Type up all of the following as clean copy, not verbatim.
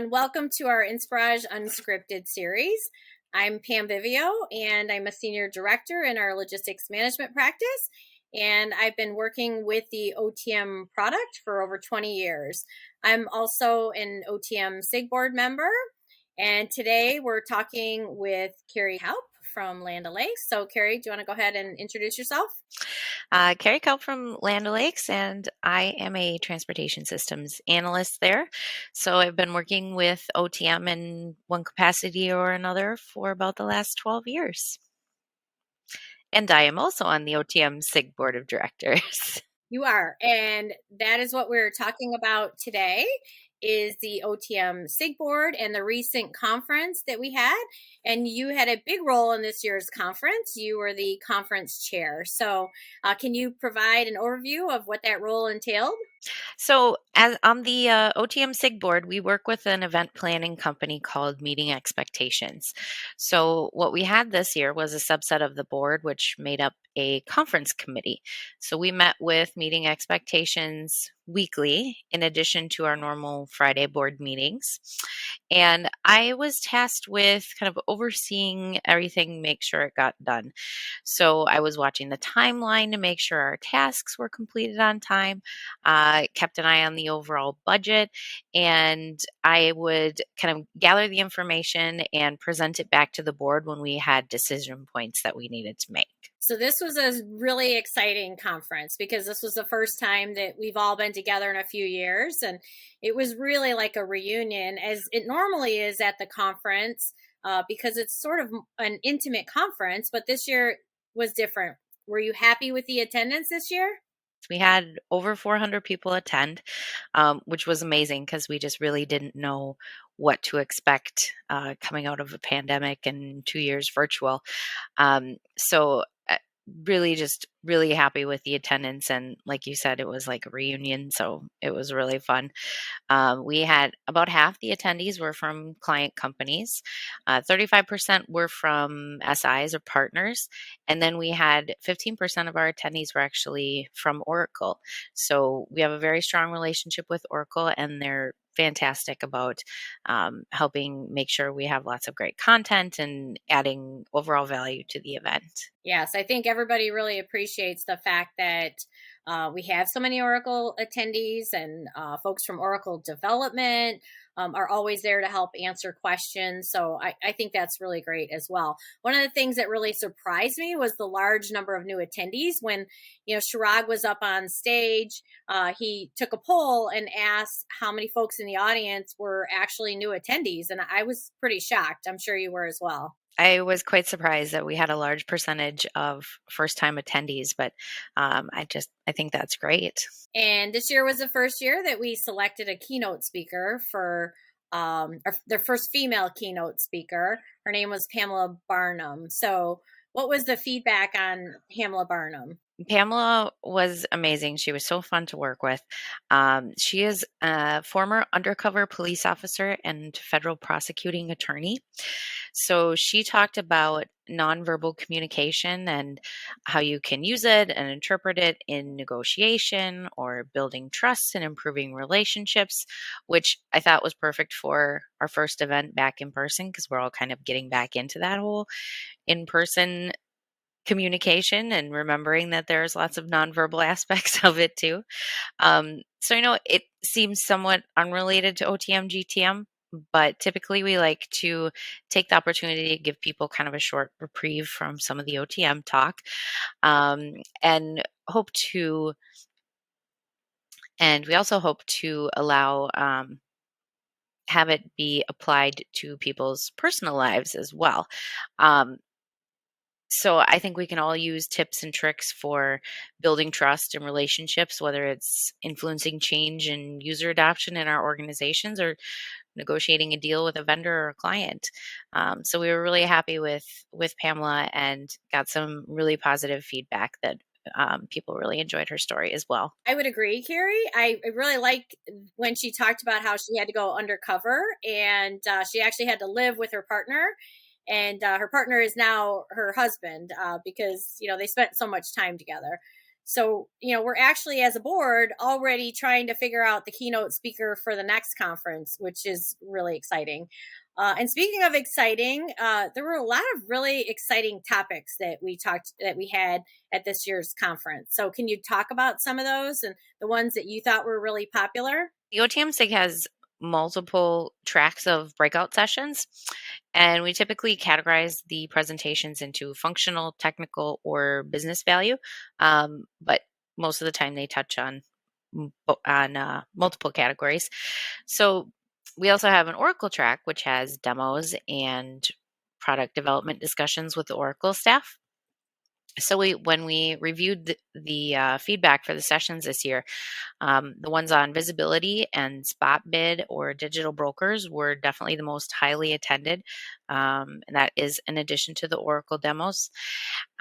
everyone. Welcome to our Inspirage Unscripted series. I'm Pam Vivio, and I'm a senior director in our logistics management practice. And I've been working with the OTM product for over 20 years. I'm also an OTM SIG Board Member. And today we're talking with Carrie Kaup from Land O'Lakes. So Carrie, do you want to go ahead and introduce yourself? Carrie Kaup from Land O'Lakes, and I am a transportation systems analyst there. So I've been working with OTM in one capacity or another for about the last 12 years. And I am also on the OTM SIG Board of Directors. You are, and that is what we're talking about today is the OTM SIG board and the recent conference that we had. And you had a big role in this year's conference. You were the conference chair. So can you provide an overview of what that role entailed? So, as on the OTM SIG board, we work with an event planning company called Meeting Expectations. So, what we had this year was a subset of the board, which made up a conference committee. So, we met with Meeting Expectations weekly, in addition to our normal Friday board meetings. And I was tasked with kind of overseeing everything, make sure it got done. So, I was watching the timeline to make sure our tasks were completed on time. Kept an eye on the overall budget, and I would kind of gather the information and present it back to the board when we had decision points that we needed to make. So this was a really exciting conference because this was the first time that we've all been together in a few years. And it was really like a reunion, as it normally is at the conference, because it's sort of an intimate conference, but this year was different. Were you happy with the attendance this year? We had over 400 people attend, which was amazing because we just really didn't know what to expect coming out of a pandemic and 2 years virtual. So really just really happy with the attendance, and like you said, it was like a reunion, so it was really fun. We had about half the attendees were from client companies, 35% were from SIs or partners, and then we had 15% of our attendees were actually from Oracle. So we have a very strong relationship with Oracle, and they're fantastic about helping make sure we have lots of great content and adding overall value to the event. Yes, I think everybody really appreciates the fact that we have so many Oracle attendees, and folks from Oracle development are always there to help answer questions. So I think that's really great as well. One of the things that really surprised me was the large number of new attendees. When, Chirag was up on stage, he took a poll and asked how many folks in the audience were actually new attendees. And I was pretty shocked. I'm sure you were as well. I was quite surprised that we had a large percentage of first-time attendees, but I think that's great. And this year was the first year that we selected a keynote speaker for their first female keynote speaker. Her name was Pamela Barnum. So what was the feedback on Pamela Barnum? Pamela was amazing. She was so fun to work with. She is a former undercover police officer and federal prosecuting attorney. So she talked about nonverbal communication and how you can use it and interpret it in negotiation or building trust and improving relationships, which I thought was perfect for our first event back in person because we're all kind of getting back into that whole in-person communication and remembering that there's lots of nonverbal aspects of it too. So, it seems somewhat unrelated to OTM, GTM, but typically we like to take the opportunity to give people kind of a short reprieve from some of the OTM talk, and we also hope to allow, have it be applied to people's personal lives as well. So I think we can all use tips and tricks for building trust and relationships, whether it's influencing change and user adoption in our organizations or negotiating a deal with a vendor or a client. So we were really happy with Pamela and got some really positive feedback that people really enjoyed her story as well. I would agree, Carrie. I really like when she talked about how she had to go undercover, and she actually had to live with her partner. And her partner is now her husband because, they spent so much time together. So, we're actually, as a board, already trying to figure out the keynote speaker for the next conference, which is really exciting. And speaking of exciting, there were a lot of really exciting topics that we had at this year's conference. So can you talk about some of those and the ones that you thought were really popular? The OTM SIG has multiple tracks of breakout sessions, and we typically categorize the presentations into functional, technical, or business value. But most of the time, they touch on multiple categories. So we also have an Oracle track, which has demos and product development discussions with the Oracle staff. So when we reviewed the feedback for the sessions this year, the ones on visibility and spot bid or digital brokers were definitely the most highly attended. And that is in addition to the Oracle demos.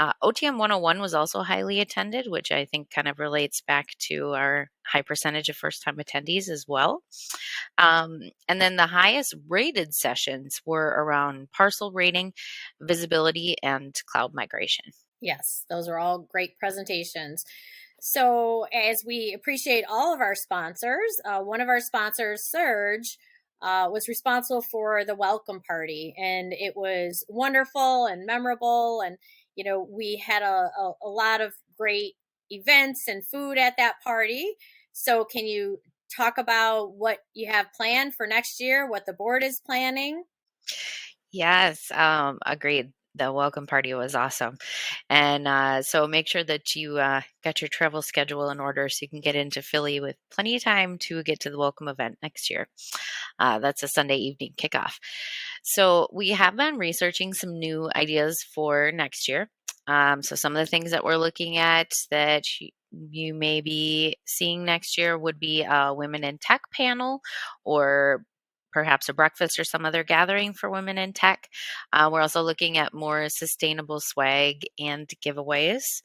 OTM 101 was also highly attended, which I think kind of relates back to our high percentage of first time attendees as well. And then the highest rated sessions were around parcel rating, visibility, and cloud migration. Yes, those are all great presentations. So as we appreciate all of our sponsors, one of our sponsors, Surge, was responsible for the welcome party, and it was wonderful and memorable. And, we had a lot of great events and food at that party. So can you talk about what you have planned for next year, what the board is planning? Yes, agreed. The welcome party was awesome. And so make sure that you got your travel schedule in order so you can get into Philly with plenty of time to get to the welcome event next year. That's a Sunday evening kickoff. So we have been researching some new ideas for next year. So some of the things that we're looking at that you may be seeing next year would be a women in tech panel, or perhaps a breakfast or some other gathering for women in tech. We're also looking at more sustainable swag and giveaways.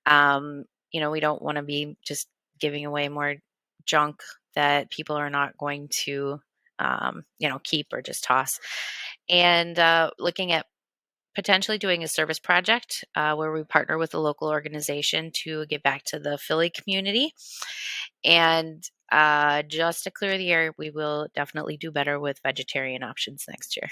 We don't want to be just giving away more junk that people are not going to, keep or just toss. And looking at potentially doing a service project where we partner with a local organization to get back to the Philly community. And just to clear the air, we will definitely do better with vegetarian options next year.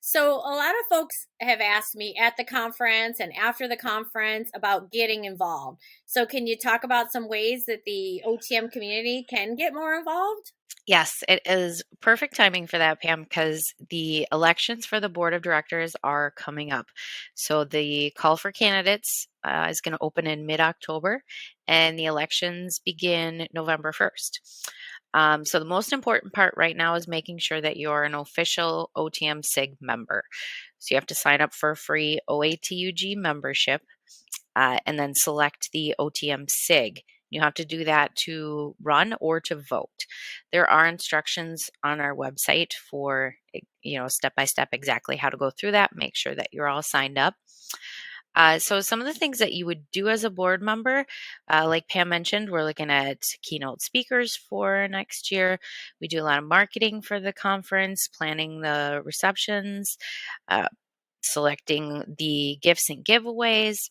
So a lot of folks have asked me at the conference and after the conference about getting involved. So can you talk about some ways that the OTM community can get more involved? Yes, it is perfect timing for that, Pam, because the elections for the board of directors are coming up. So the call for candidates is going to open in mid-October, and the elections begin November 1st. So the most important part right now is making sure that you're an official OTM SIG member. So you have to sign up for a free OATUG membership and then select the OTM SIG. You have to do that to run or to vote. There are instructions on our website for, step by step exactly how to go through that. Make sure that you're all signed up. So some of the things that you would do as a board member, like Pam mentioned, we're looking at keynote speakers for next year. We do a lot of marketing for the conference, planning the receptions, selecting the gifts and giveaways.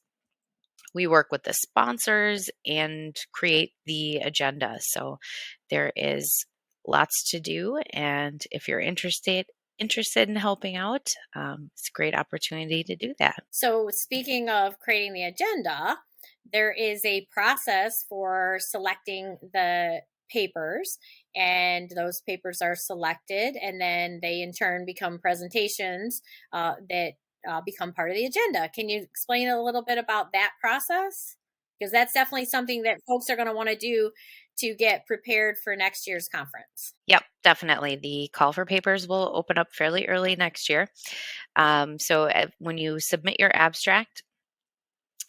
We work with the sponsors and create the agenda. So there is lots to do. And if you're interested in helping out, it's a great opportunity to do that. So speaking of creating the agenda, there is a process for selecting the papers, and those papers are selected, and then they in turn become presentations that become part of the agenda. Can you explain a little bit about that process? Because that's definitely something that folks are going to want to do to get prepared for next year's conference. Yep, definitely. The call for papers will open up fairly early next year. So when you submit your abstract,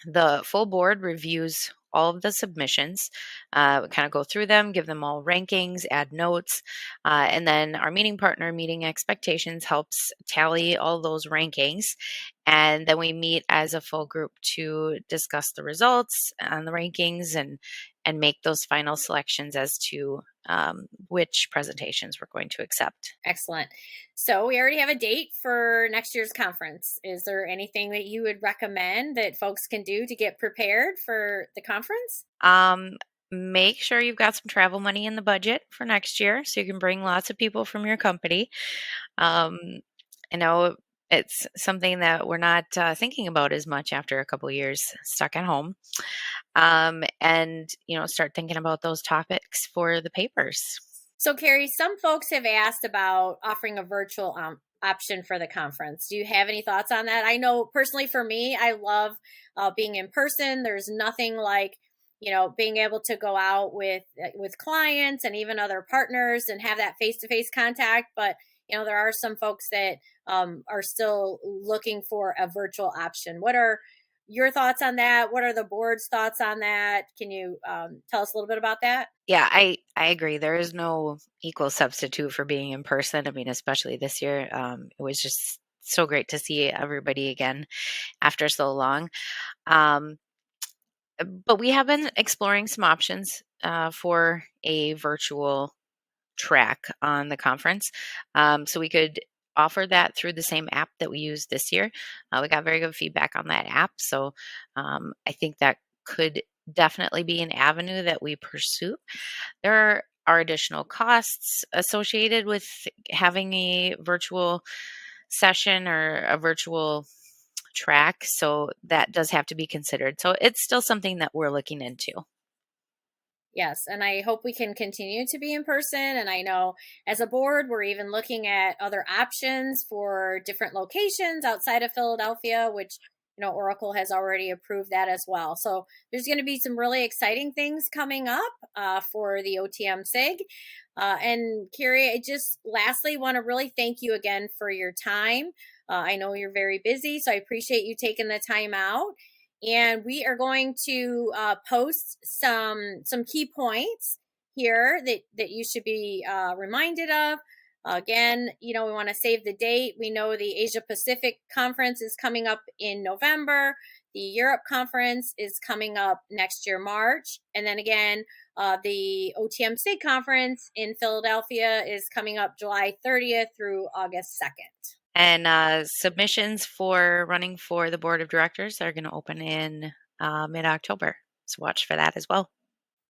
the full board reviews all of the submissions. We kind of go through them, give them all rankings, add notes, and then our meeting partner, Meeting Expectations, helps tally all those rankings. And then we meet as a full group to discuss the results and the rankings and make those final selections as to which presentations we're going to accept. Excellent. So we already have a date for next year's conference. Is there anything that you would recommend that folks can do to get prepared for the conference? Make sure you've got some travel money in the budget for next year so you can bring lots of people from your company. I know it's something that we're not thinking about as much after a couple years stuck at home. And, start thinking about those topics for the papers. So, Carrie, some folks have asked about offering a virtual option for the conference. Do you have any thoughts on that? I know personally for me, I love being in person. There's nothing like being able to go out with clients and even other partners and have that face-to-face contact. But there are some folks that are still looking for a virtual option. What are your thoughts on that? What are the board's thoughts on that? Can you tell us a little bit about that? Yeah, I agree. There is no equal substitute for being in person. I mean, especially this year, it was just so great to see everybody again after so long. But we have been exploring some options for a virtual track on the conference. So we could offer that through the same app that we used this year. We got very good feedback on that app. So I think that could definitely be an avenue that we pursue. There are additional costs associated with having a virtual session or a virtual track. So that does have to be considered. So it's still something that we're looking into. Yes, and I hope we can continue to be in person. And I know as a board, we're even looking at other options for different locations outside of Philadelphia, which Oracle has already approved that as well. So there's going to be some really exciting things coming up for the OTM SIG. And Carrie, I just lastly want to really thank you again for your time. I know you're very busy, so I appreciate you taking the time out. And we are going to post some key points here that you should be reminded of. Again, we want to save the date. We know the Asia Pacific conference is coming up in November. The Europe conference is coming up next year, March. And then again, the OTM SIG conference in Philadelphia is coming up July 30th through August 2nd. And submissions for running for the board of directors are going to open in mid-October. So watch for that as well.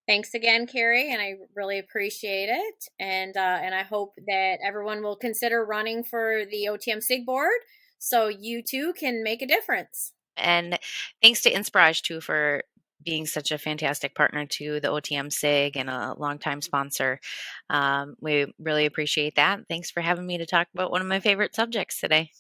Thanks again, Carrie, and I really appreciate it. And I hope that everyone will consider running for the OTM SIG board so you too can make a difference. And thanks to Inspirage too for being such a fantastic partner to the OTM SIG and a longtime sponsor. We really appreciate that. Thanks for having me to talk about one of my favorite subjects today.